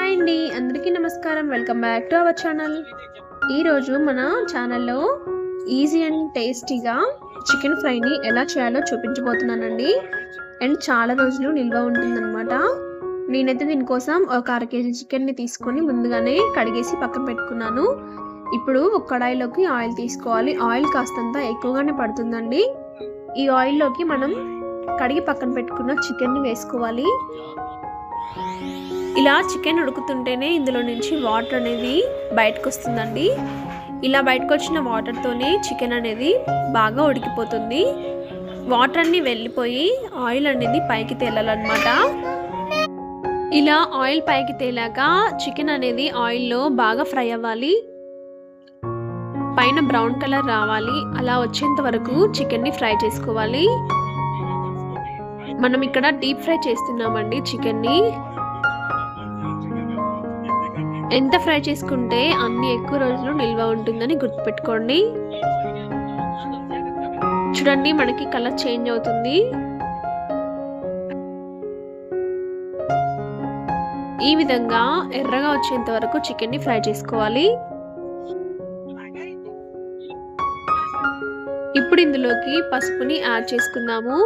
Hi అండి, అందరికీ నమస్కారం. Welcome back to our channel. ఈరోజు మన ఛానల్లో ఈజీ అండ్ టేస్టీగా చికెన్ ఫ్రైని ఎలా చేయాలో చూపించబోతున్నానండి. అండ్ చాలా రోజులు నిల్వ ఉంటుందన్నమాట. నేనైతే దీనికోసం ఒక 1/2 kg చికెన్ని తీసుకొని ముందుగానే కడిగేసి పక్కన పెట్టుకున్నాను. ఇప్పుడు ఒక కడాయిలోకి ఆయిల్ తీసుకోవాలి. ఆయిల్ కాస్తంత ఎక్కువగానే పడుతుందండి. ఈ ఆయిల్లోకి మనం కడిగి పక్కన పెట్టుకున్న చికెన్ని వేసుకోవాలి. ఇలా చికెన్ ఉడుకుతుంటేనే ఇందులో నుంచి వాటర్ అనేది బయటకు వస్తుందండి. ఇలా బయటకు వచ్చిన వాటర్తోనే చికెన్ అనేది బాగా ఉడికిపోతుంది. వాటర్ అన్నీ వెళ్ళిపోయి ఆయిల్ అనేది పైకి తేలాలన్నమాట. ఇలా ఆయిల్ పైకి తేలాక చికెన్ అనేది ఆయిల్లో బాగా ఫ్రై అవ్వాలి. పైన బ్రౌన్ కలర్ రావాలి. అలా వచ్చేంత వరకు చికెన్ని ఫ్రై చేసుకోవాలి. మనం ఇక్కడ డీప్ ఫ్రై చేస్తున్నామండి చికెన్ని. ఎంత ఫ్రై చేసుకుంటే అన్ని ఎక్కువ రోజులు నిల్వ ఉంటుందని గుర్తుపెట్టుకోండి. చూడండి, మనకి కలర్ చేంజ్ అవుతుంది. ఈ విధంగా ఎర్రగా వచ్చేంత వరకు చికెన్ని ఫ్రై చేసుకోవాలి. ఇప్పుడు ఇందులోకి పసుపుని యాడ్ చేసుకుందాము.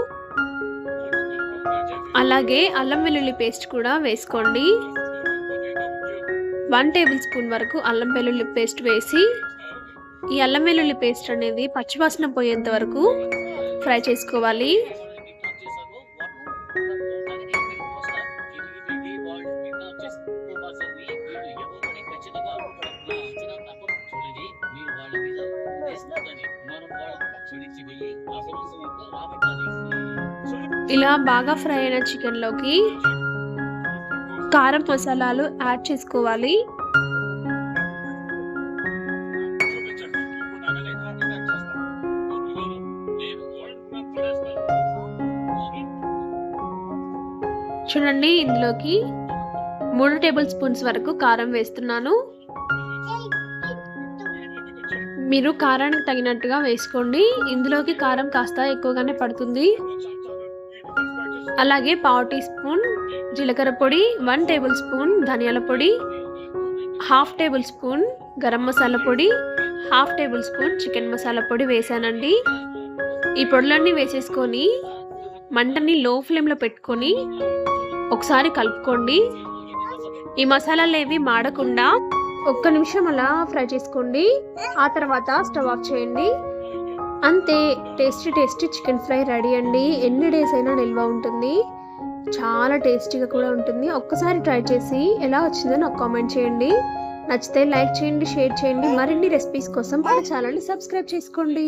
అలాగే అల్లం వెల్లుల్లి పేస్ట్ కూడా వేసుకోండి. 1 టేబుల్ స్పూన్ వరకు అల్లం వెల్లుల్లి పేస్ట్ వేసి ఈ అల్లం వెల్లుల్లి పేస్ట్ అనేది పచ్చివాసన పోయేంత వరకు ఫ్రై చేసుకోవాలి. ఇలా బాగా ఫ్రై అయిన చికెన్లోకి కారం మసాలాలు యాడ్ చేసుకోవాలి. చూడండి, ఇందులోకి 3 టేబుల్ స్పూన్స్ వరకు కారం వేస్తున్నాను. మీరు కారానికి తగినట్టుగా వేసుకోండి. ఇందులోకి కారం కాస్త ఎక్కువగానే పడుతుంది. అలాగే 1/2 టీ స్పూన్ జీలకర్ర పొడి, 1 టేబుల్ స్పూన్ ధనియాల పొడి, 1/2 టేబుల్ స్పూన్ గరం మసాలా పొడి, 1/2 టేబుల్ స్పూన్ చికెన్ మసాలా పొడి వేసానండి. ఈ పొడులన్నీ వేసేసుకొని మంటని లో ఫ్లేమ్లో పెట్టుకొని ఒకసారి కలుపుకోండి. ఈ మసాలాలు ఏవి మాడకుండా 1 నిమిషం అలా ఫ్రై చేసుకోండి. ఆ తర్వాత స్టవ్ ఆఫ్ చేయండి. అంతే, టేస్టీ చికెన్ ఫ్రై రెడీ అండి. ఎన్ని డేస్ అయినా నిల్వ ఉంటుంది. చాలా టేస్టీగా కూడా ఉంటుంది. ఒక్కసారి ట్రై చేసి ఎలా వచ్చిందో నాకు కామెంట్ చేయండి. నచ్చితే లైక్ చేయండి, షేర్ చేయండి. మరిన్ని రెసిపీస్ కోసం మన ఛానల్ని సబ్స్క్రైబ్ చేసుకోండి.